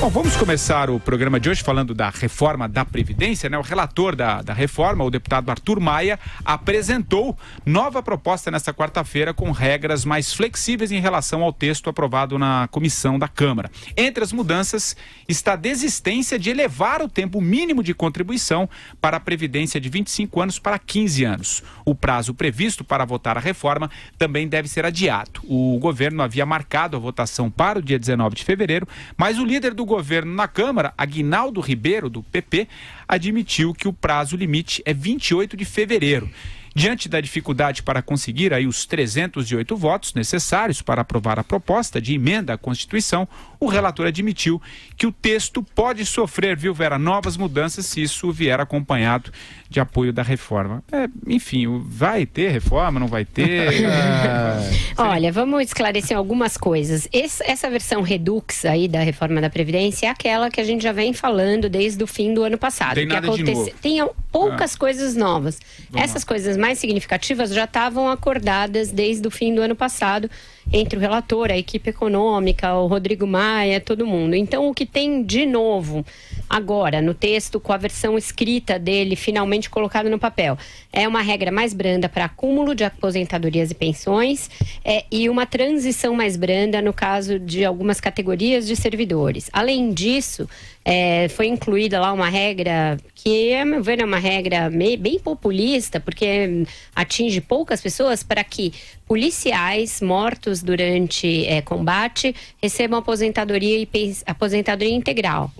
Bom, vamos começar o programa de hoje falando da reforma da Previdência, né? O relator da reforma, o deputado Arthur Maia, apresentou nova proposta nesta quarta-feira com regras mais flexíveis em relação ao texto aprovado na comissão da Câmara. Entre as mudanças está a desistência de elevar o tempo mínimo de contribuição para a Previdência de 25 anos para 15 anos. O prazo previsto para votar a reforma também deve ser adiado. O governo havia marcado a votação para o dia 19 de fevereiro, mas o líder do governo na Câmara, Aguinaldo Ribeiro, do PP, admitiu que o prazo limite é 28 de fevereiro. Diante da dificuldade para conseguir aí os 308 votos necessários para aprovar a proposta de emenda à Constituição, o relator admitiu que o texto pode sofrer, viu, Vera, novas mudanças se isso vier acompanhado de apoio da reforma. Enfim, vai ter reforma, não vai ter? Olha, vamos esclarecer algumas coisas. Essa versão Redux aí da reforma da Previdência é aquela que a gente já vem falando desde o fim do ano passado. Tem nada de novo. Tem poucas coisas novas. Essas coisas mais significativas já estavam acordadas desde o fim do ano passado entre o relator, a equipe econômica, o Rodrigo Maia, todo mundo. Então, o que tem de novo agora no texto, com a versão escrita dele finalmente colocado no papel, é uma regra mais branda para acúmulo de aposentadorias e pensões e uma transição mais branda no caso de algumas categorias de servidores. Além disso, foi incluída lá uma regra que, a meu ver, é uma regra bem populista, porque atinge poucas pessoas, para que policiais mortos durante combate recebam aposentadoria integral.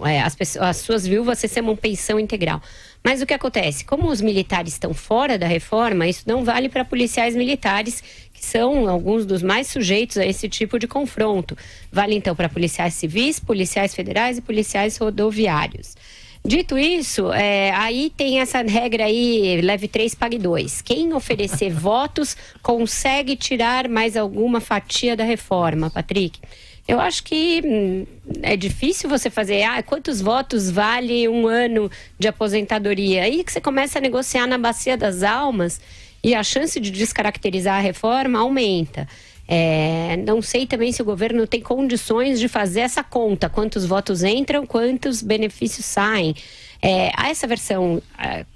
As suas viúvas recebam pensão integral. Mas o que acontece? Como os militares estão fora da reforma, isso não vale para policiais militares, que são alguns dos mais sujeitos a esse tipo de confronto. Vale então para policiais civis, policiais federais e policiais rodoviários. Dito isso, aí tem essa regra aí, leve 3, pague 2. Quem oferecer votos consegue tirar mais alguma fatia da reforma, Patrick. Eu acho que é difícil você fazer, quantos votos vale um ano de aposentadoria? Aí que você começa a negociar na bacia das almas e a chance de descaracterizar a reforma aumenta. Não sei também se o governo tem condições de fazer essa conta, quantos votos entram, quantos benefícios saem. Essa versão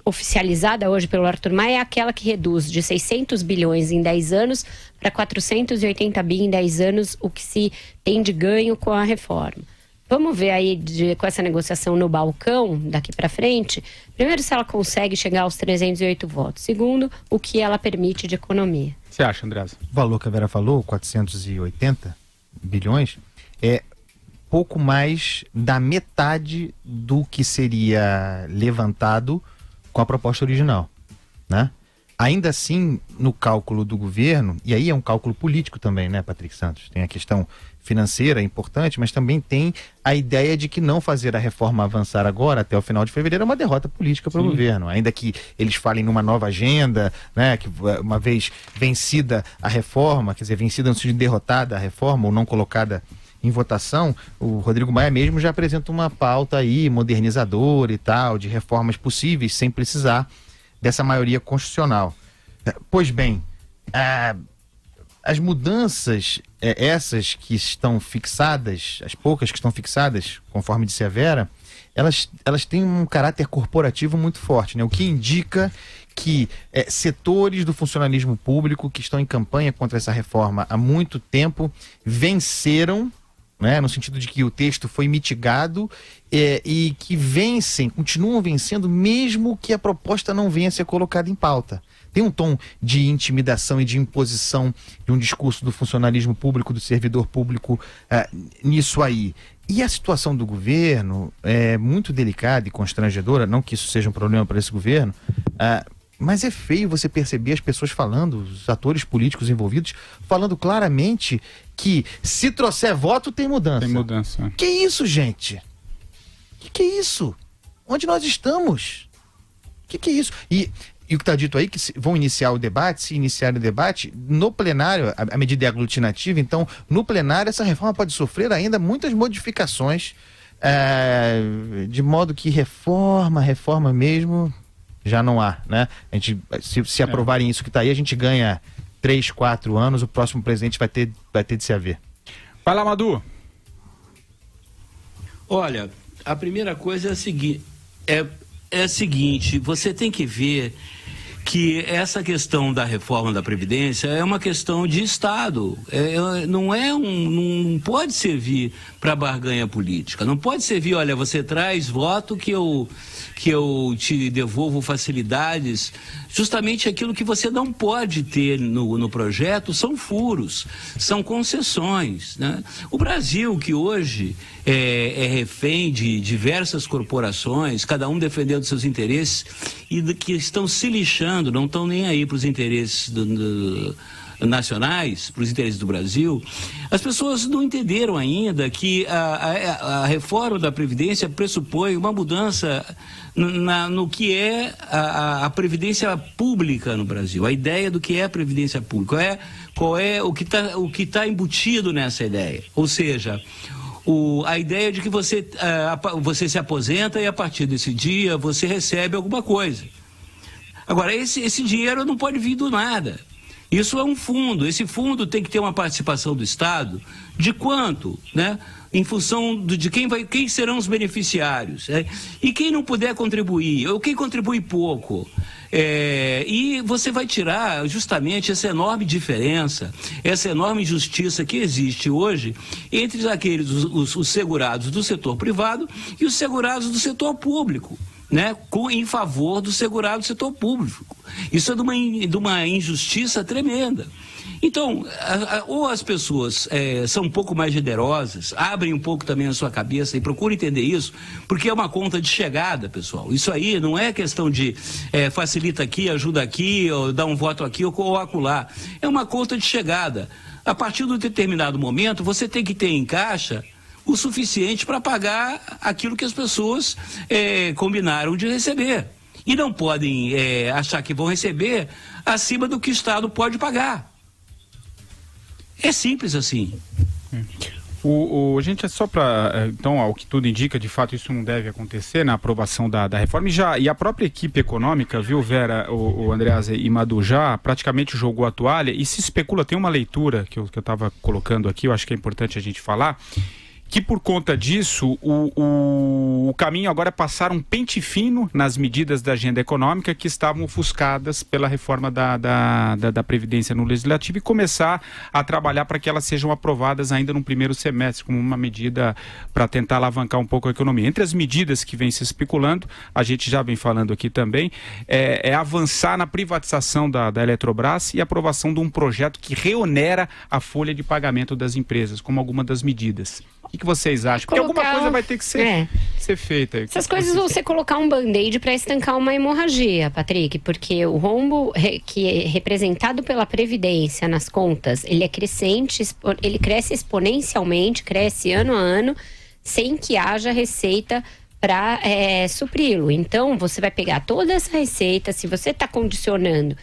oficializada hoje pelo Arthur Maia é aquela que reduz de 600 bilhões em 10 anos para 480 bi em 10 anos, o que se tem de ganho com a reforma. Vamos ver aí com essa negociação no balcão daqui para frente. Primeiro, se ela consegue chegar aos 308 votos. Segundo, o que ela permite de economia. O que você acha, Andreasa? O valor que a Vera falou, 480 bilhões, é pouco mais da metade do que seria levantado com a proposta original, né? Ainda assim, no cálculo do governo, e aí é um cálculo político também, né, Patrick Santos? Tem a questão financeira importante, mas também tem a ideia de que não fazer a reforma avançar agora, até o final de fevereiro, é uma derrota política para o governo. Ainda que eles falem numa nova agenda, né, que uma vez vencida a reforma, quer dizer, vencida no sentido de derrotada a reforma ou não colocada em votação, o Rodrigo Maia mesmo já apresenta uma pauta aí modernizadora e tal, de reformas possíveis sem precisar dessa maioria constitucional. Pois bem, as mudanças, essas que estão fixadas, as poucas que estão fixadas, conforme disse a Vera, elas têm um caráter corporativo muito forte, né? O que indica que setores do funcionalismo público que estão em campanha contra essa reforma há muito tempo venceram, né, no sentido de que o texto foi mitigado e que continuam vencendo mesmo que a proposta não venha a ser colocada em pauta. Tem um tom de intimidação e de imposição de um discurso do funcionalismo público, do servidor público nisso aí. E a situação do governo é muito delicada e constrangedora, não que isso seja um problema para esse governo, mas é feio você perceber as pessoas falando, os atores políticos envolvidos, falando claramente que se trouxer voto tem mudança. Tem mudança. Que isso, gente? Que é isso? Onde nós estamos? Que é isso? E o que está dito aí, que vão iniciar o debate, se iniciar o debate, no plenário, a medida é aglutinativa, então no plenário essa reforma pode sofrer ainda muitas modificações, de modo que reforma mesmo, já não há, né? A gente, se aprovarem isso que está aí, a gente ganha 3, 4 anos, o próximo presidente vai ter de se haver. Vai lá, Madu. Olha, a primeira coisa é a seguinte, você tem que ver que essa questão da reforma da Previdência é uma questão de Estado, não pode servir para barganha política, não pode servir, olha, você traz voto que eu te devolvo facilidades. Justamente aquilo que você não pode ter no projeto são furos, são concessões, né? O Brasil, que hoje é refém de diversas corporações, cada um defendendo seus interesses, e que estão se lixando, não estão nem aí para os interesses nacionais, para os interesses do Brasil. As pessoas não entenderam ainda que a reforma da Previdência pressupõe uma mudança no que é a Previdência Pública no Brasil, a ideia do que é a Previdência Pública, qual é o que tá embutido nessa ideia, ou seja, a ideia de que você se aposenta e a partir desse dia você recebe alguma coisa. Agora, esse dinheiro não pode vir do nada. Isso é um fundo, esse fundo tem que ter uma participação do Estado de quanto, né? Em função de quem serão os beneficiários, né? E quem não puder contribuir, ou quem contribui pouco. E você vai tirar justamente essa enorme diferença, essa enorme injustiça que existe hoje entre os segurados do setor privado e os segurados do setor público, né, em favor do segurado do setor público. Isso é de uma injustiça tremenda. Então, ou as pessoas são um pouco mais generosas, abrem um pouco também a sua cabeça e procuram entender isso, porque é uma conta de chegada, pessoal. Isso aí não é questão de facilita aqui, ajuda aqui, ou dá um voto aqui ou acolá. É uma conta de chegada. A partir de um determinado momento, você tem que ter em caixa o suficiente para pagar aquilo que as pessoas combinaram de receber. E não podem achar que vão receber acima do que o Estado pode pagar. É simples assim. A gente é só para, então, ao que tudo indica, de fato isso não deve acontecer na aprovação da reforma. E a própria equipe econômica, viu, Vera, o Andreasa e Madu, já praticamente jogou a toalha e se especula, tem uma leitura que eu estava colocando aqui, eu acho que é importante a gente falar, que por conta disso o caminho agora é passar um pente fino nas medidas da agenda econômica que estavam ofuscadas pela reforma da Previdência no Legislativo e começar a trabalhar para que elas sejam aprovadas ainda no primeiro semestre, como uma medida para tentar alavancar um pouco a economia. Entre as medidas que vem se especulando, a gente já vem falando aqui também, é avançar na privatização da Eletrobras e a aprovação de um projeto que reonera a folha de pagamento das empresas, como alguma das medidas. O que vocês acham? Porque alguma coisa vai ter que ser feita. Essas coisas vão ser colocar um band-aid para estancar uma hemorragia, Patrick, porque o rombo que é representado pela Previdência nas contas, ele é crescente, ele cresce exponencialmente, cresce ano a ano, sem que haja receita para supri-lo. Então, você vai pegar toda essa receita, se você está condicionando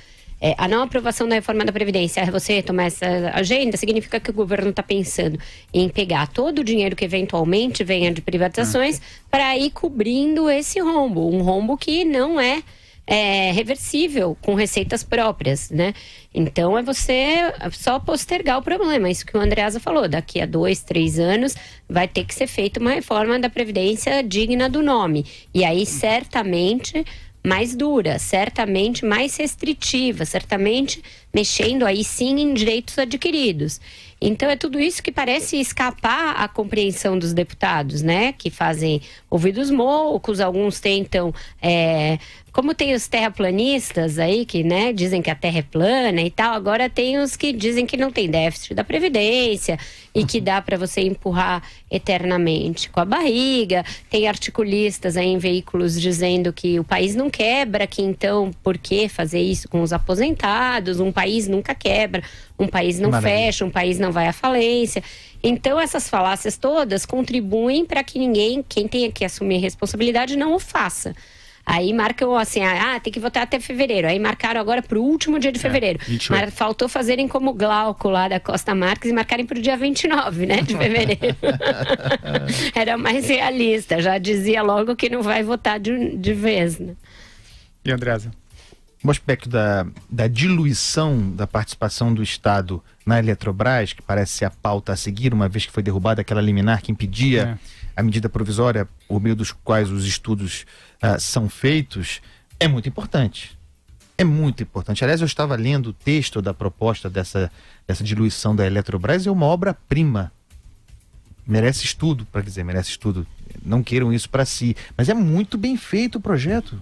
a não aprovação da reforma da Previdência, você tomar essa agenda, significa que o governo está pensando em pegar todo o dinheiro que eventualmente venha de privatizações para ir cobrindo esse rombo. Um rombo que não é reversível com receitas próprias, né? Então é você só postergar o problema. Isso que o Andreasa falou, daqui a 2, 3 anos vai ter que ser feita uma reforma da Previdência digna do nome. E aí certamente mais dura, certamente mais restritiva, certamente mexendo aí sim em direitos adquiridos. Então é tudo isso que parece escapar à compreensão dos deputados, né? Que fazem ouvidos moucos, alguns tentam... como tem os terraplanistas aí que, né, dizem que a terra é plana e tal, agora tem os que dizem que não tem déficit da Previdência e que dá para você empurrar eternamente com a barriga. Tem articulistas aí em veículos dizendo que o país não quebra, que então por que fazer isso com os aposentados? Um país nunca quebra, um país não fecha, um país não vai à falência. Então essas falácias todas contribuem para que quem tenha que assumir responsabilidade não o faça. Aí marcam assim, tem que votar até fevereiro. Aí marcaram agora para o último dia de fevereiro. Mas faltou fazerem como Glauco lá da Costa Marques e marcarem para o dia 29, né, de fevereiro. Era mais realista, já dizia logo que não vai votar de vez, né? E Andreasa? o aspecto da diluição da participação do Estado na Eletrobras, que parece ser a pauta a seguir, uma vez que foi derrubada aquela liminar que impedia a medida provisória por meio dos quais os estudos são feitos, é muito importante. É muito importante. Aliás, eu estava lendo o texto da proposta dessa diluição da Eletrobras, é uma obra-prima. Merece estudo, para dizer, merece estudo. Não queiram isso para si, mas é muito bem feito o projeto,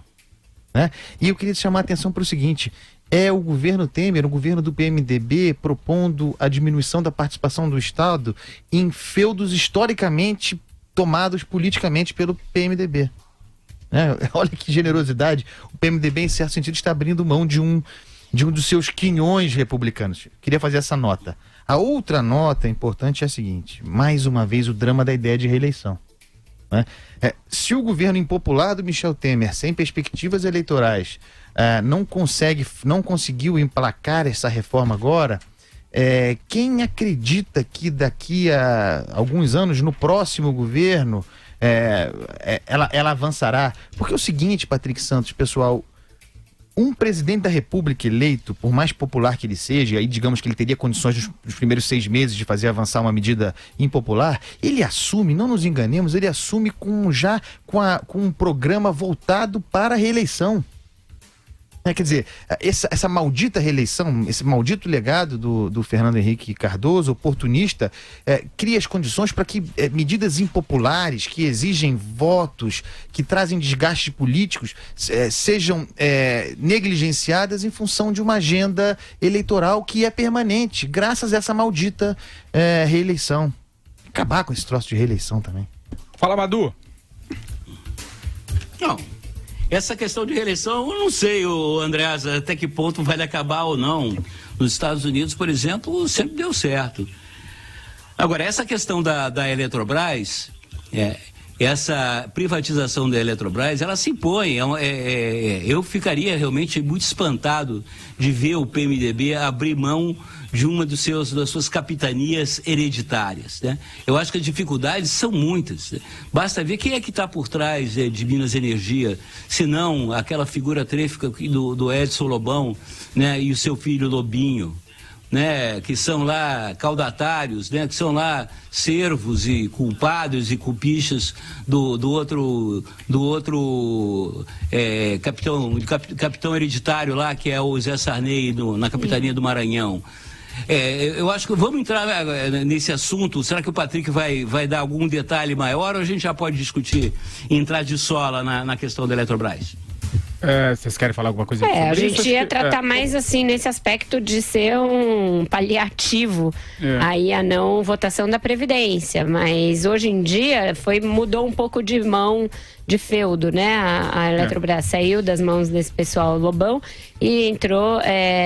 né? E eu queria chamar a atenção para o seguinte: é o governo Temer, o governo do PMDB, propondo a diminuição da participação do Estado em feudos historicamente tomados politicamente pelo PMDB. Olha que generosidade. O PMDB, em certo sentido, está abrindo mão de um dos seus quinhões republicanos. Queria fazer essa nota. A outra nota importante é a seguinte: mais uma vez o drama da ideia de reeleição. Se o governo impopular do Michel Temer, sem perspectivas eleitorais, não conseguiu emplacar essa reforma agora, quem acredita que daqui a alguns anos, no próximo governo, ela avançará? Porque é o seguinte, Patrick Santos, pessoal, um presidente da República eleito, por mais popular que ele seja, aí digamos que ele teria condições nos primeiros 6 meses de fazer avançar uma medida impopular, ele assume, não nos enganemos, ele assume com um programa voltado para a reeleição. Quer dizer, essa maldita reeleição, esse maldito legado do Fernando Henrique Cardoso, oportunista, cria as condições para que medidas impopulares, que exigem votos, que trazem desgastes políticos, sejam negligenciadas em função de uma agenda eleitoral que é permanente, graças a essa maldita reeleição. Acabar com esse troço de reeleição também. Fala, Madu. Não. Essa questão de reeleição, eu não sei, Andreas, até que ponto vai acabar ou não. Nos Estados Unidos, por exemplo, sempre deu certo. Agora, essa questão da Eletrobras, essa privatização da Eletrobras, ela se impõe. Eu ficaria realmente muito espantado de ver o PMDB abrir mão de uma das suas capitanias hereditárias, né? Eu acho que as dificuldades são muitas, né? Basta ver quem é que está por trás de Minas Energia, se não aquela figura tréfica do Edson Lobão, né? E o seu filho Lobinho, né? Que são lá caudatários, né? Que são lá servos e culpados e culpichas do outro capitão hereditário lá, que é o Zé Sarney na capitania do Maranhão. Eu acho que vamos entrar nesse assunto. Será que o Patrick vai dar algum detalhe maior, ou a gente já pode discutir, entrar de sola na questão da Eletrobras? Vocês querem falar alguma coisa sobre isso? A gente ia tratar mais assim nesse aspecto de ser um paliativo aí a não votação da Previdência, mas hoje em dia mudou um pouco de mão de feudo, né? A Eletrobras saiu das mãos desse pessoal Lobão e entrou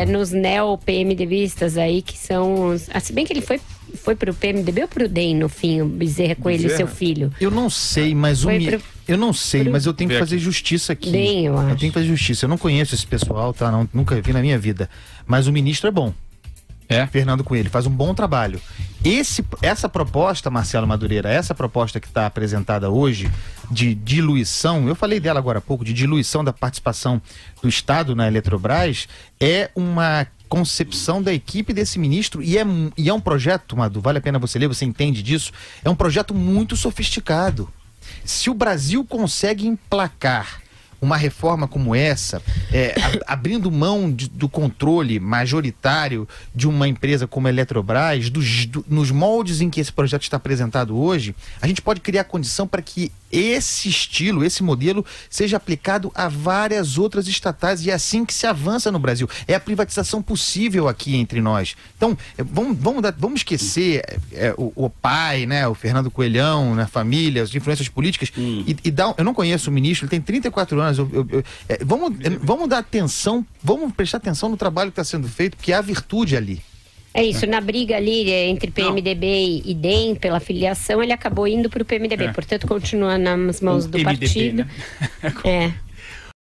nos neo-PMDBistas aí, que são... Se bem que ele foi pro PMDB ou pro DEM no fim, o Bezerra Coelho e seu filho? Eu não sei, mas mas eu tenho que fazer justiça aqui. DEM, eu acho. Eu tenho que fazer justiça. Eu não conheço esse pessoal, tá? Nunca vi na minha vida. Mas o ministro é bom. Fernando Coelho faz um bom trabalho. Essa proposta, Marcelo Madureira, essa proposta que está apresentada hoje de diluição, eu falei dela agora há pouco, de diluição da participação do Estado na Eletrobras, é uma concepção da equipe desse ministro e é um projeto, Madu, vale a pena você ler, você entende disso, é um projeto muito sofisticado. Se o Brasil consegue emplacar uma reforma como essa, abrindo mão do controle majoritário de uma empresa como a Eletrobras, nos moldes em que esse projeto está apresentado hoje, a gente pode criar condição para que esse estilo, esse modelo, seja aplicado a várias outras estatais, e é assim que se avança no Brasil. É a privatização possível aqui entre nós. Então, vamos esquecer o pai, né, o Fernando Coelhão, na família, as influências políticas, eu não conheço o ministro, ele tem 34 anos, vamos dar atenção, vamos prestar atenção no trabalho que está sendo feito, porque há virtude ali. É isso, na briga ali entre PMDB e DEM, pela filiação, ele acabou indo para o PMDB, portanto continua nas mãos do MDB, partido. né?